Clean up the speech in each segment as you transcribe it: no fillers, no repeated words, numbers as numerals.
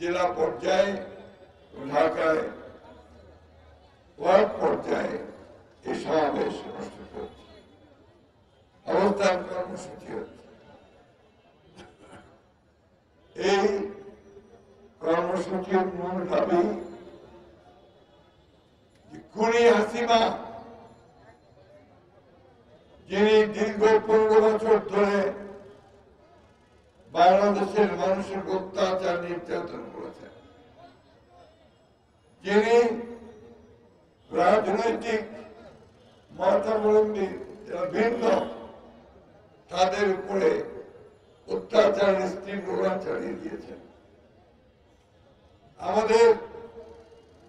জেলা পর্যায়ে ঢাকায় ওয়ার্ড পর্যায়ে এই সমাবেশ অনুষ্ঠিত হচ্ছে, অবস্থান কর্মসূচি হচ্ছে। এই কর্মসূচির মূল দাবি খুনি হাসিনা, যিনি দীর্ঘ 15 বছর ধরে বাংলাদেশের মানুষের অত্যাচার নির্যাতন করেছেন, যিনি রাজনৈতিক মতাবলম্বী যারা ভিন্ন তাদের উপরে অত্যাচার তীব্রতা চালিয়ে দিয়েছেন। আমাদের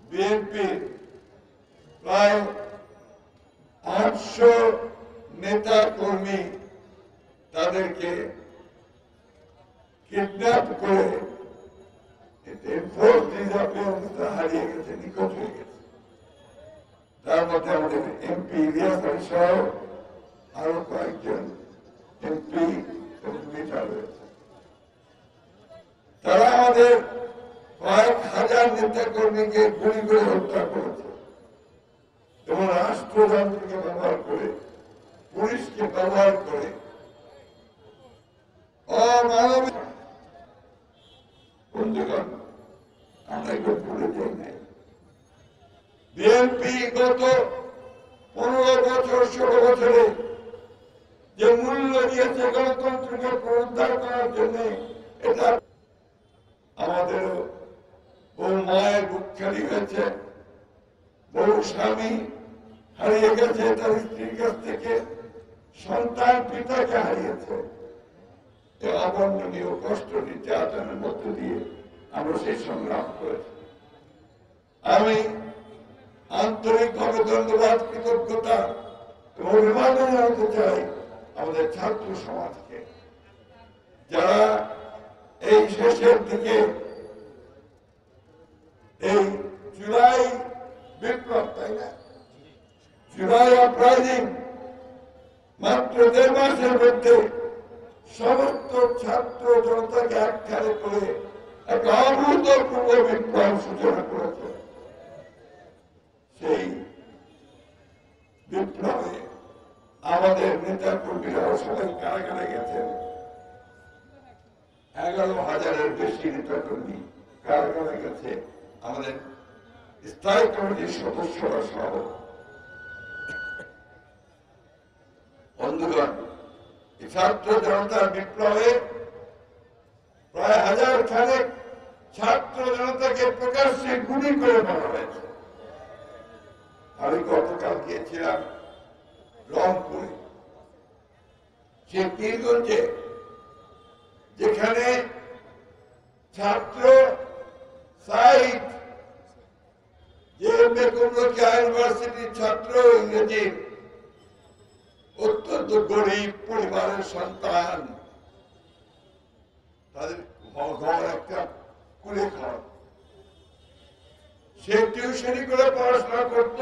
বিএনপির প্রায় 800 নেতা কর্মী তাদেরকে কিডন্যাপ করে হারিয়ে গেছে, নিখোঁজ হয়ে গেছে। তার মধ্যে আমাদের এমপি ইলিয়াস আলী সহ আরো কয়েকজন এমপি নেতা রয়েছে। তারা আমাদের কয়েক হাজার নেতা কর্মীকে গুলি করে হত্যা করেছে এবং রাষ্ট্রযন্ত্রকে ব্যবহার করে, পুলিশকে ব্যবহার করে অমানবিক। বন্ধুগণ, আমরা এগুলো ভুলে যাই নাই। বিএনপি গত 15 বছর 16 বছরে যে মূল্য দিয়েছে গণতন্ত্রকে পুনরুদ্ধার করার জন্য, এটা আমাদের বহু মায়ের বুক খালি হয়েছে, বহু স্বামী হারিয়ে গেছে, তার স্ত্রীর কাছ থেকে সন্তান পিতাকে হারিয়েছে। অবর্ণনীয় কষ্ট নির্যাতনের মধ্য দিয়ে আমরা সেই সংগ্রাম করেছি। আমি আন্তরিকভাবে ধন্যবাদ, কৃতজ্ঞতা এবং অভিবাদন জানাতে চাই আমাদের ছাত্র সমাজকে, যারা এই শেষের দিকে এই জুলাই বিপ্লব, তাই না, জুলাই আপরাইজিং মাত্র 1.5 মাসের মধ্যে সমস্ত ছাত্র জনতাকে একখানে করে একটা অভূতপূর্ব বিপ্লব সূচনা করেছে। সেই বিপ্লবে আমাদের নেতা কর্মীরাও সবাই কারাগারে গেছেন। 11,000-এর বেশি নেতা কর্মী কারাগারে গেছে, আমাদের স্থায়ী কমিটির সদস্যরা সহ। বন্ধুগণ, ছাত্র জনতার বিপ্লবে প্রায় 1000 খানেক ছাত্র জনতাকে প্রকাশ্যে গুলি করে মারা হয়েছে। আমি গতকাল গিয়েছিলাম রংপুরে, সে পীরগঞ্জে, যেখানে ছাত্র সাইদ, যে ইউনিভার্সিটির ছাত্র, ইংরেজি অত্যন্ত গরিব পরিবারের সন্তান, তাদের ঘর একটা কুলে ঘর, সে টিউশনি করে পড়াশোনা করত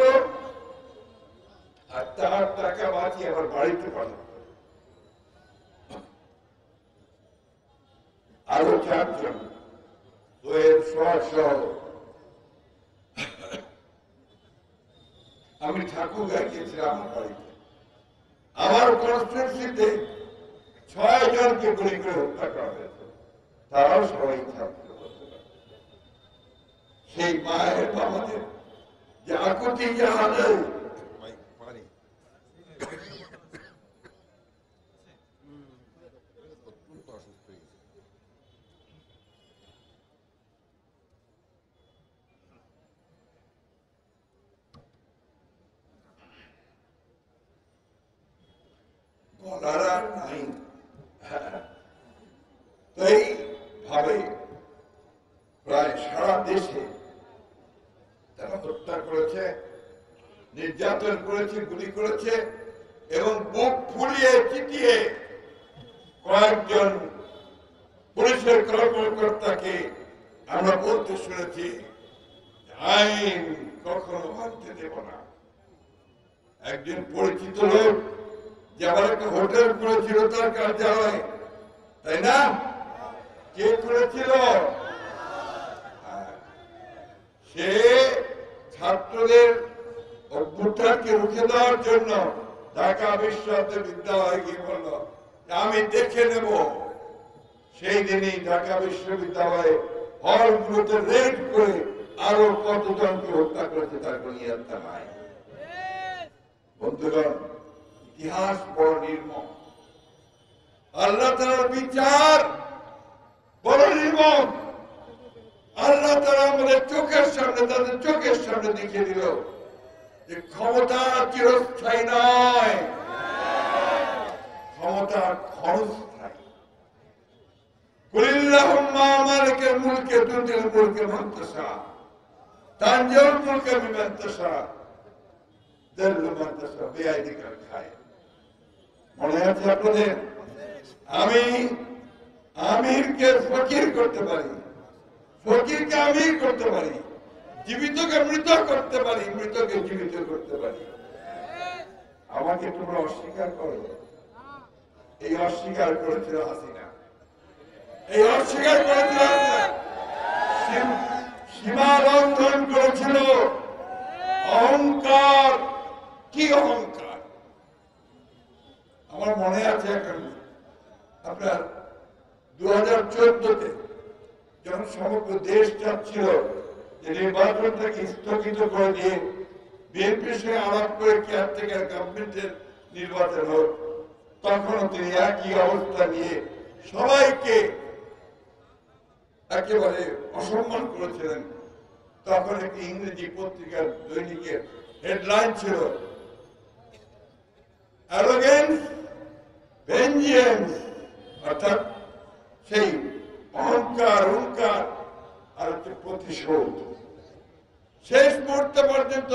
আর তার টাকা বাঁচিয়ে আবার বাড়িতে পাঠাত। আরো 4 জন আমি ঠাকুরগাঁয় গিয়েছিলাম আমার বাড়িতে, আমার কনস্টিটিউয়েন্সিতে 6 জনকে গুলি করে হত্যা করা হয়েছে, তারাও সবাই ছাত্র। সেই মায়ের বাবাদের যে আকুতি জানালে বলার আর নাই। তো এইভাবে প্রায় সারা দেশে তারা হত্যা করেছে, নির্যাতন করেছে, গুলি করেছে এবং বুক ফুলিয়ে চিটিয়ে কয়েকজন পুলিশের কর্মকর্তাকে আমরা বলতে শুনেছি, আইন কখনো ভাঙতে দেব না। একজন পরিচিত লোক যে আবার একটা হোটেল করেছিল তার কার্যালয়, তাই না? কে করেছিল? ছাত্রদের অভ্যুত্থানকে রুখে দেওয়ার জন্য ঢাকা বিশ্ববিদ্যালয়ে গিয়ে বলল আমি দেখে নেব। সেই দিনই ঢাকা বিশ্ববিদ্যালয়ে হলগুলোতে রেড করে আরো কতজনকে হত্যা করেছে তার কোনো ইয়ত্তা নাই। বন্ধুগণ, ইতিহাস বড় নির্মম, আল্লাহ তাআলার বিচার বড় নির্মম। আল্লাহ তাআলা আমাদের চোখের সামনে, তাদের চোখের সামনে দেখিয়ে দিল যে ক্ষমতা চিরস্থায়ী নয়, ক্ষমতা ক্ষণস্থায়ী। কুলিল্লাহুম্মা মালিকাল মুলকি তুতিল মুলকা মান তাশা তানজিউল মুলকা মিম্মান তাশা যাল্লু মান তাশা বিয়াদিকাল খায়র। মনে আছে আপনাদের? আমি আমিরকে ফকির করতে পারি, ফকিরকে আমির করতে পারি, জীবিতকে মৃত করতে পারি, মৃতকে জীবিত করতে পারি। আমাকে তোমরা অস্বীকার করো। এই অস্বীকার করেছিল হাসিনা, এই অস্বীকার করেছিল সীমা লঙ্ঘন করেছিল। অহংকার, কি অহংকার! আমার মনে আছে এখন আপনার 2014-তে যখন সমগ্র দেশ চাচ্ছিল যে নির্বাচনটাকে স্থগিত করে দিয়ে বিএনপির সঙ্গে আলাপ করে কেয়ারটেকার গভর্নমেন্টের নির্বাচন হোক, তখনও তিনি একই অবস্থা নিয়ে সবাইকে একেবারে অসম্মান করেছিলেন। তখন একটি ইংরেজি পত্রিকার দৈনিকের হেডলাইন ছিল অ্যারোগেন্স ভেঞ্জিয়েন্স, অর্থাৎ সেই অহংকার, অহংকার আর হচ্ছে প্রতিশোধ। শেষ মুহূর্তে পর্যন্ত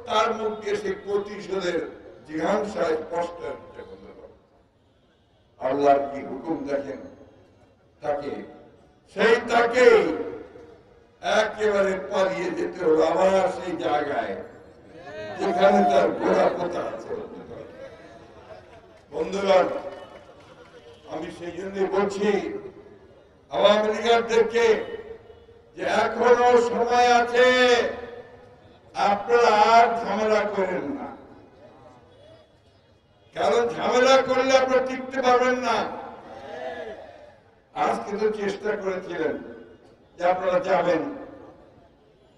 তার মুখ দিয়ে সেই প্রতিশোধের জিঘাংসা স্পষ্ট। আল্লাহর কি হুকুম দেখেন, তাকে একেবারে পালিয়ে যেতে হলো আবার সেই জায়গায় যেখানে তার গোড়া পোতা আছে। বন্ধুগণ, আমি সেই জন্যই বলছি আওয়ামী লীগারদেরকে যে এখনো সময় আছে, আপনারা আর ঝামেলা করেন না। কারণ ঝামেলা করলে আপনারা টিকতে পারবেন না। আজকে তো চেষ্টা করেছিলেন যে আপনারা যাবেন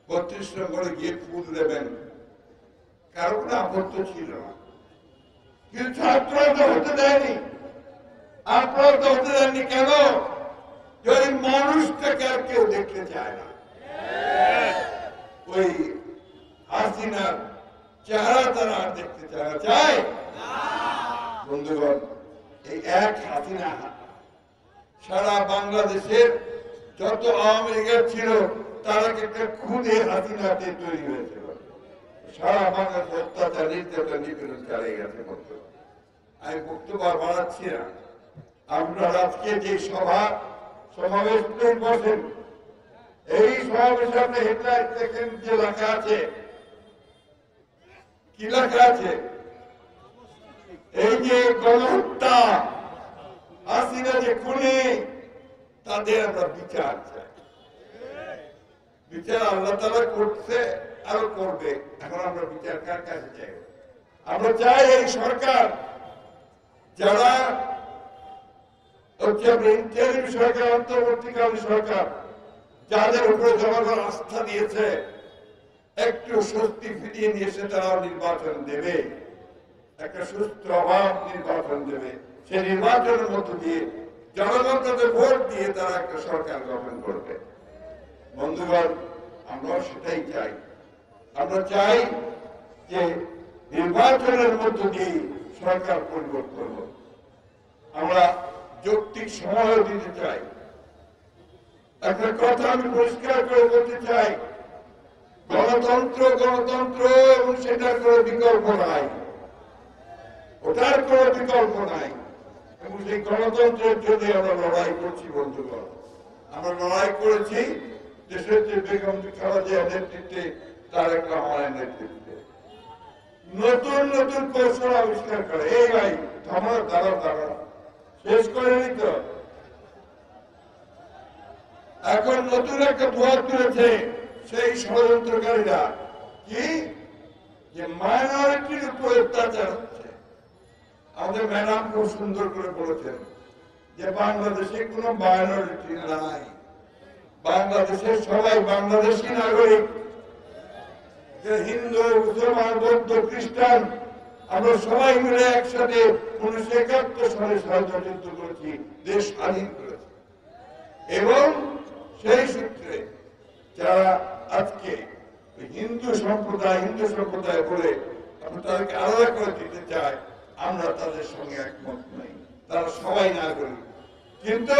32 নম্বরে গিয়ে ফুল দেবেন, কারো কোনো আপত্তি ছিল না। কিন্তু ছাত্ররা তো হতে দেয়নি, আপনারা তো হতে দেননি। কেন? ওই মানুষটাকে আর কেউ দেখতে চায় না, ওই হাসিনার চেহারা তারা আর দেখতে চায় না। চায়? বন্ধুগণ, এই এক হাসিনা সারা বাংলাদেশের যত আওয়ামী লীগের ছিল তারা একটা খুদে হাসিনাতে তৈরি হয়েছিল। সারা বাংলাদেশ অত্যাচার, নির্যাতন, নিপীড়ন চালিয়ে গেছে। আমি বক্তব্য বাড়াচ্ছি না। আপনারা আজকে যে সমাবেশ বসেন, এই সমাবেশে আপনি হেডলাইন দেখেন যে লেখা আছে, কি লেখা আছে? এই যে গণহত্যা, হাসিনা যে খুনি, তাদের আমরা বিচার চাই। বিচার আল্লাহ তাআলা করছে, আরো করবে। এখন আমরা বিচার কার কাছে চাই? আমরা চাই এই সরকার, যারা হচ্ছে ইন্টারিম সরকার, অন্তর্বর্তীকালীন সরকার, যাদের উপরে জনগণ আস্থা দিয়েছে, একটু স্বস্তি ফিরিয়ে নিয়ে এসে তারা নির্বাচন দেবে, একটা সুস্থ অবাধ নির্বাচন দেবে। সেই নির্বাচনের মধ্য দিয়ে জনগণ তাদের ভোট দিয়ে তারা একটা সরকার গঠন করবে। বন্ধুগণ, আমরা সেটাই চাই। আমরা চাই যে নির্বাচনের মধ্য দিয়ে সরকার পরিবর্তন হোক। আমরা যৌক্তিক সময় দিতে চাই। একটা কথা আমি পরিষ্কার করে বলতে চাই, গণতন্ত্র এবং সেটার কোনো বিকল্প নাই, ওটার কোনো বিকল্প নাই। এবং সেই গণতন্ত্রের জন্য আমরা লড়াই করছি। বন্ধুগণ, আমরা লড়াই করেছি দেশের যে বেগম খালেদা জিয়ার নেতৃত্বে, তারেক রহমানের নেতৃত্বে। নতুন নতুন কৌশল আবিষ্কার করে। এই ভাই দাঁড়াও শেষ করে নিত। এখন নতুন একটা ধোঁয়া তুলেছে সেই ষড়যন্ত্রকারীরা, কি যে মাইনরিটির উপর অত্যাচার হচ্ছে। আমাদের ম্যাডাম খুব সুন্দর করে বলেছেন যে বাংলাদেশে কোনো মাইনরিটি নাই, বাংলাদেশের সবাই বাংলাদেশী নাগরিক। যে হিন্দু, মুসলমান, বৌদ্ধ, খ্রিস্টান আমরা সবাই মিলে একসাথে 1971 সালে স্বাধীনতা যুদ্ধ করেছি, দেশ স্বাধীন করেছি। এবং সেই সূত্রে যারা আজকে হিন্দু সম্প্রদায় বলে আমরা তাদেরকে আলাদা করে দিতে চাই, আমরা তাদের সঙ্গে একমত নই। তারা সবাই নাগরিক, কিন্তু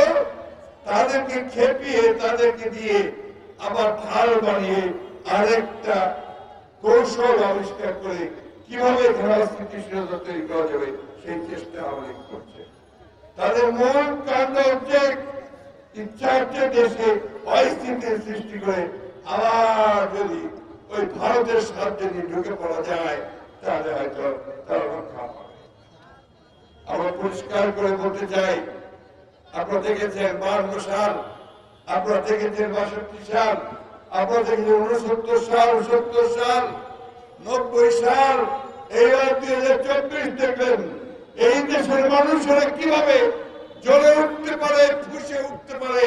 তাদেরকে খেপিয়ে তাদেরকে দিয়ে আবার ঢাল বানিয়ে আরেকটা কৌশল আবিষ্কার করে কিভাবে স্থিতিশীলতা তৈরি করা যাবে সেই চেষ্টা আওয়ামী লীগ করছে। তাদের মূল কাণ্ড হচ্ছে ইচ্ছা হচ্ছে দেশে অস্থিতির সৃষ্টি করে আবার যদি ওই ভারতের সাহায্যে ঢুকে পড়া যায় তাহলে হয়তো তারা রক্ষা পাবে। আমরা পরিষ্কার করে বলতে চাই, আপনারা দেখেছেন 52 সাল, আপনারা দেখেছেন 62 সাল, আপনারা দেখেছেন 69 সাল, 70 সাল, 90 সাল, এইবার 2024 দেখবেন এই দেশের মানুষেরা কিভাবে জ্বলে উঠতে পারে, ফুঁসে উঠতে পারে,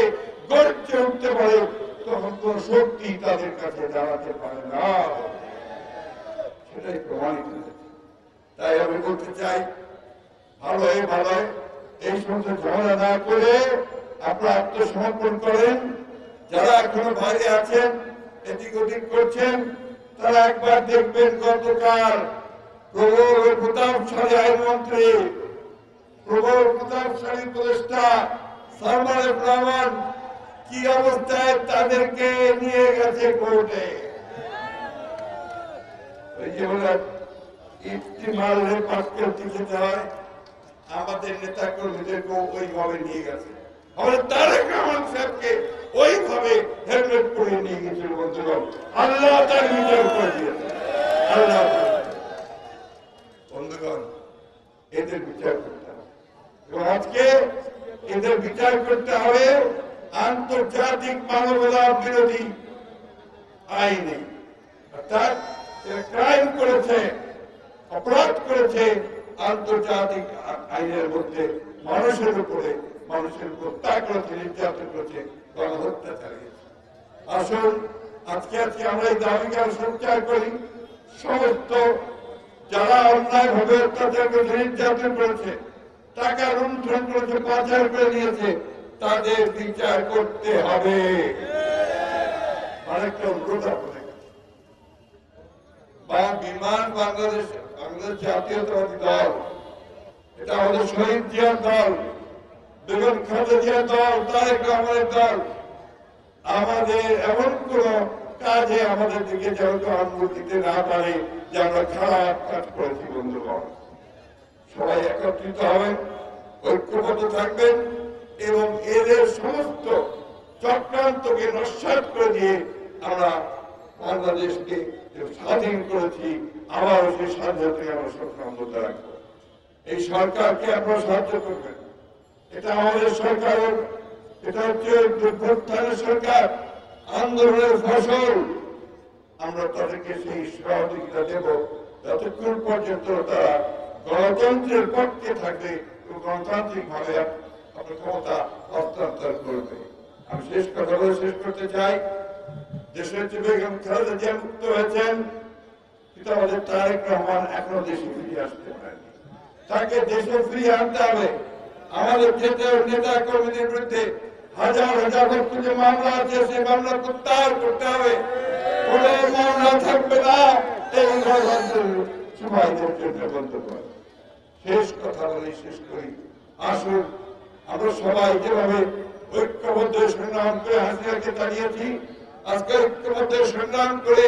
গর্জে উঠতে পারে, তখন কোন শক্তি তাদের কাছে দাঁড়াতে পারে না, সেটাই প্রমাণিত হয়েছে। তাই আমি বলতে চাই, ভালো এই সমস্ত ঝামেলা না করে আপনারা আত্মসমর্পণ করেন। যারা এখনো বাইরে আছেন, এদিক ওদিক করছেন, তারা একবার দেখবেন গতকাল প্রবল প্রতাপশালী আইনমন্ত্রী, প্রবল প্রতাপশালী উপদেষ্টা সালমান এফ রহমান কি অবস্থায় তাদেরকে নিয়ে গেছে কোর্টে। ওই যে বলে ইফতি মারলে পাটকেল টিকে হয়, আমাদের নেতা কর্মীদেরকেও ওইভাবে নিয়ে গেছে। আমাদের তারেক রহমান সাহেবকে ওইভাবে হেলমেট পরে নিয়ে গেছিল। বন্ধুগণ, আল্লাহ তার বিচার করে দিয়েছে। আল্লাহ বন্ধুগণ, এদের বিচার করতে হবে এবং আজকে এদের বিচার করতে হবে আন্তর্জাতিক মানবতা বিরোধী আইনে। অর্থাৎ ক্রাইম করেছে, অপরাধ করেছে, আন্তর্জাতিক আইনের মধ্যে মানুষের উপর হত্যা করেছে, নির্যাতন করেছে, গণহত্যা চালিয়েছে। আসুন আজকে আমরা এই দাবিকে সঞ্চার করি। সমস্ত যারা অন্যায় ভাবে অত্যাচার করেছে, নির্যাতন করেছে, টাকা লুণ্ঠন করেছে, পাচার করে নিয়েছে, তাদের বিচার করতে হবে। আরেকটা অনুরোধ আপনাদের কাছে, বিমান বাংলাদেশ জাতীয়তাবাদী দল, এটা আমাদের শহীদ জিয়ার দল, বেগম খালেদা জিয়ার দল, তারেক রহমানের দল। আমাদের এমন কোন কাজে আমাদের দিকে যেহেতু আঙ্গুল দিতে না পারে যে আমরা খারাপ কাজ করেছি। বন্ধুগণ, সবাই একত্রিত হবেন, ঐক্যবদ্ধ থাকবেন এবং এদের সমস্ত চক্রান্তকে নস্যাৎ করে দিয়ে আমরা বাংলাদেশকে স্বাধীন করেছি, আবার সেই স্বাধীনতাকে আমরা সংক্রান্ত রাখবো। এই সরকারকে আপনারা সাহায্য করবেন। এটা আমাদের সরকারের, এটা হচ্ছে অভ্যুত্থানের সরকার, আন্দোলনের ফসল। আমরা তাদেরকে সেই সহযোগিতা দেব যতক্ষণ পর্যন্ত তারা গণতন্ত্রের পক্ষে থাকবে এবং গণতান্ত্রিক ভাবে আপনার ক্ষমতা হস্তান্তর করবে। আমি শেষ কথা বলে শেষ করতে চাই, দেশের যে বেগম খালেদা জিয়া মুক্ত হয়েছেন, কিন্তু আমাদের তারেক রহমান এখনো দেশে ফিরে আসতে পারেনি। তাকে দেশে ফিরিয়ে আনতে হবে। আমাদের ক্ষেত্রে নেতা কর্মীদের বিরুদ্ধে হাজার হাজার যে মামলা আছে, সেই মামলা প্রত্যাহার করতে হবে। কোন মামলা থাকবে না, এই সবাইদের জন্য বন্ধ করে। শেষ কথা বলে শেষ করি, আসুন আমরা সবাই যেভাবে ঐক্যবদ্ধ সংগ্রাম করে হাসিনাকে তাড়িয়েছি, আজকে ঐক্যবদ্ধ সংগ্রাম করে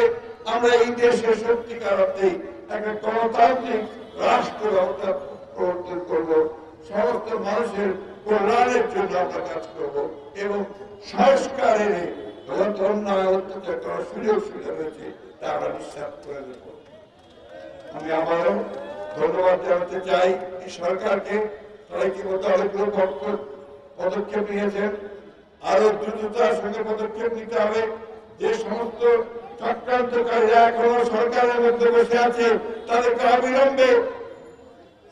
আমরা এই দেশে সত্যিকার অর্থে একটা গণতান্ত্রিক রাষ্ট্র ব্যবস্থা প্রবর্তন করব। সমস্ত মানুষের কল্যাণের জন্য আমরা কাজ করব এবং সংস্কারের অন্যায় অত্যাচার করার সুযোগ সুবিধা রয়েছে তা আমরা নিঃশ্বাস করে দেব। আমি আবারও ধন্যবাদ জানাতে চাই এই সরকারকে। তারা ইতিমধ্যে অনেকগুলো পদক্ষেপ নিয়েছেন, আরো দ্রুততার সঙ্গে পদক্ষেপ নিতে হবে। যে সমস্ত চক্রান্তকারীরা এখনো সরকারের মধ্যে বসে আছে তাদেরকে অবিলম্বে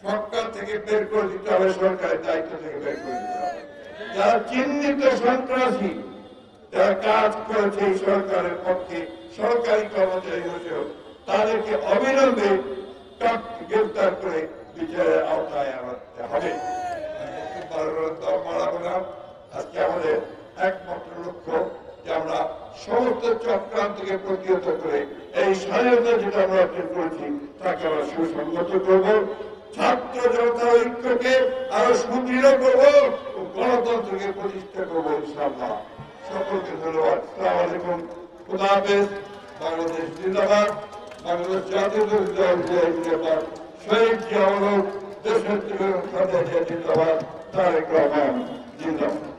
সরকার থেকে বের করে দিতে হবে, সরকারের দায়িত্ব থেকে বের করে দিতে হবে। যারা চিহ্নিত সন্ত্রাসী, যারা কাজ করেছে এই সরকারের পক্ষে, সরকারি কর্মচারী হয়েছে, তাদেরকে অবিলম্বে গ্রেফতার করে বিচারের আওতায় আনতে হবে। আজকে আমাদের একমাত্র লক্ষ্য যে আমরা সমস্ত চক্রান্তকে প্রতিহত করে এই স্বাধীনতা যেটা আমরা অর্জন করেছি তাকে আমরা সুসংগত করব, ছাত্র জনতার ঐক্যকে আরো সুদৃঢ় করব ও গণতন্ত্রকে প্রতিষ্ঠা করবো ইনশাআল্লাহ। সকলকে ধন্যবাদ। আসসালামু আলাইকুম। খুদা হাফেজ। বাংলাদেশ জিন্দাবাদ। বাংলাদেশ জাতীয় দল জিন্দাবাদ। শহীদ জিয়া দেশের জিন্দাবাদ। তারেক রহমান জিন্দাবাদ।